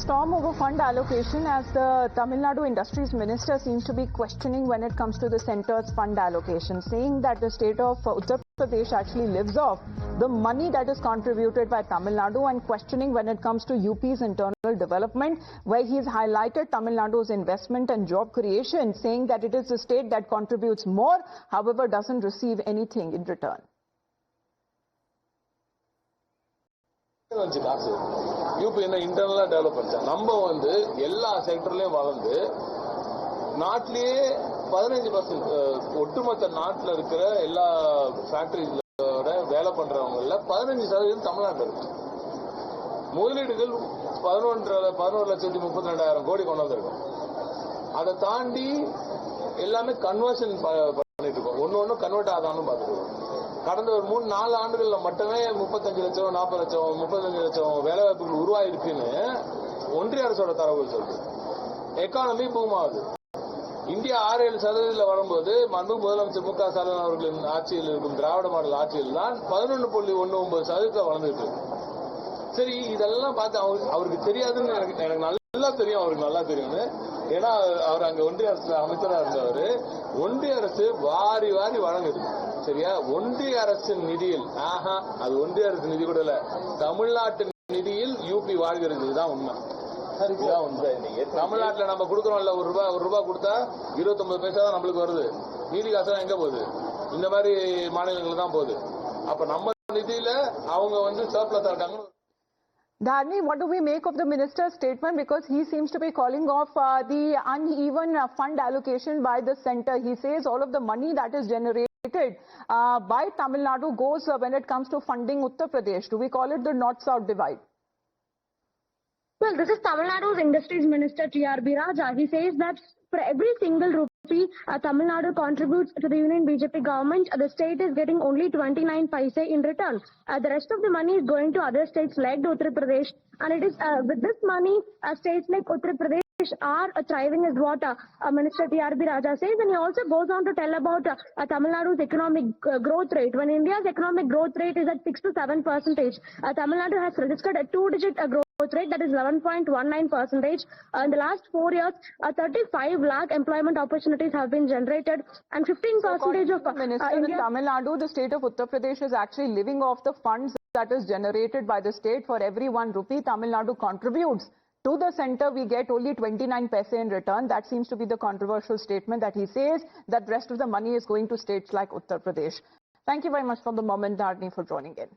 storm over fund allocation as the Tamil Nadu Industries Minister seems to be questioning when it comes to the centre's fund allocation, saying that the state of Uttar Pradesh actually lives off the money that is contributed by Tamil Nadu, and questioning when it comes to UP's internal development, where he has highlighted Tamil Nadu's investment and job creation, saying that it is the state that contributes more, however doesn't receive anything in return. UP என்ன இன்டர்னலா develop பண்ணிச்சா? நம்ம எல்லா செக்டர்லயும் வளர்ந்து நாட்டிலேயே 15% ஒட்டுமொத்த நாட்டில் இருக்கிற எல்லா ஃபேக்டரிஸோட வேலை பண்றவங்கள 15% தமிழ்நாட்டில் இருக்கு. முதலீடுகள் 11,32,000 கோடி கொண்டு வந்திருக்கும். அதை தாண்டி எல்லாமே கன்வர்ஷன் பண்ணிட்டு இருக்கோம். ஒன்னு கன்வெர்ட் ஆகாம பார்த்துருக்கோம். கடந்த ஒரு 3-4 ஆண்டுகள்ல மட்டுமே 35 லட்சம் 40 லட்சம் 35 லட்சம் வேலை வாய்ப்புகள் உருவாயிருக்குன்னு ஒன்றிய அரசோட தரவுகள் சொல்லுது. எக்கானமி பூம் ஆகுது. இந்தியா 6-7% வரும்போது மன்மு முதலமைச்சர் மு க ஸ்டாலின் அவர்களின் ஆட்சியில் இருக்கும் திராவிட மாடல் ஆட்சியில் தான் 11.19% வளர்ந்துட்டு இருக்கு. சரி, இதெல்லாம் பார்த்து அவருக்கு தெரியாதுன்னு எனக்கு நல்லா தெரியும். அவருக்கு நல்லா தெரியும்னு. ஏன்னா அவர் அங்க ஒன்றிய அரசு அமைச்சராக இருந்தவர். ஒன்றிய அரசு வாரி வாரி வழங்குது. சரியா? ஒன்றிய அரசு நிதியில் அது ஒன்றிய அரசு நிதி கூட இல்ல, தமிழ்நாட்டு நிதியில் யூபி வாழ்கிறது. இதுதான் உண்மை. தமிழ்நாட்டில் நம்ம கொடுக்கறோம்ல, ஒரு ரூபாய் கொடுத்தா 29 பைசா தான் நம்மளுக்கு வருது. நீதி காசெல்லாம் எங்க போகுது? இந்த மாதிரி மாநிலங்களுக்கு தான் போகுது. அப்ப நம்ம நிதியில அவங்க சர்ப்ளஸா இருக்காங்க. Dharni, what do we make of the minister's statement? Because he seems to be calling off the uneven fund allocation by the centre. He says all of the money that is generated by Tamil Nadu goes when it comes to funding Uttar Pradesh. Do we call it the North-South divide? Well, this is Tamil Nadu's Industries Minister T.R.B. Raja. He says that for every single rupee Tamil Nadu contributes to the Union BJP government, the state is getting only 29 paise in return. The rest of the money is going to other states like Uttar Pradesh, and it is with this money, states like Uttar Pradesh are thriving, is what Minister T.R.B. Raja says. And he also goes on to tell about Tamil Nadu's economic growth rate. When India's economic growth rate is at 6 to 7%, Tamil Nadu has registered a 2-digit growth rate, that is 11.19%. In the last 4 years, 35 lakh employment opportunities have been generated, and 15% of Minister in Tamil Nadu, the state of Uttar Pradesh is actually living off the funds that is generated by the state. For every 1 rupee Tamil Nadu contributes to the centre, we get only 29 paise in return. That seems to be the controversial statement that he says that the rest of the money is going to states like Uttar Pradesh. Thank you very much for the moment, Dharni, for joining in.